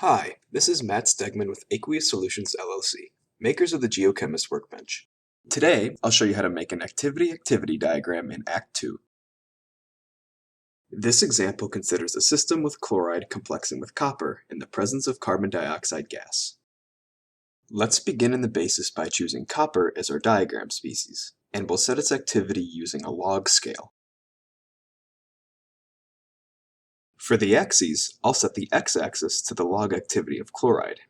Hi, this is Matt Stegman with Aqueous Solutions LLC, makers of the Geochemist Workbench. Today, I'll show you how to make an activity diagram in Act 2. This example considers a system with chloride complexing with copper in the presence of carbon dioxide gas. Let's begin in the basis by choosing copper as our diagram species, and we'll set its activity using a log scale. For the axes, I'll set the x-axis to the log activity of chloride.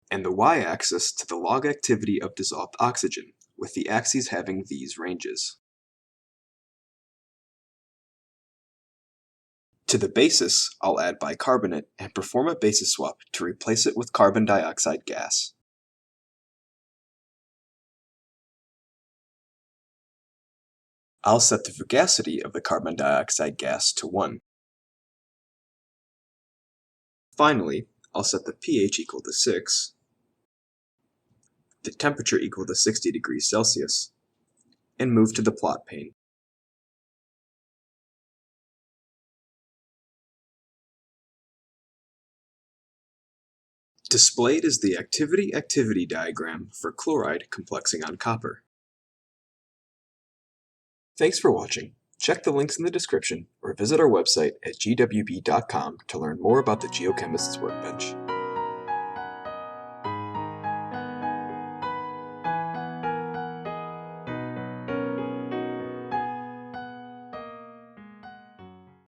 And the y-axis to the log activity of dissolved oxygen, with the axes having these ranges. To the basis, I'll add bicarbonate and perform a basis swap to replace it with carbon dioxide gas. I'll set the fugacity of the carbon dioxide gas to 1. Finally, I'll set the pH equal to 6, the temperature equal to 60 degrees Celsius, and move to the plot pane. Displayed is the activity diagram for chloride complexing on copper. Thanks for watching. Check the links in the description or visit our website at gwb.com to learn more about the Geochemist's Workbench.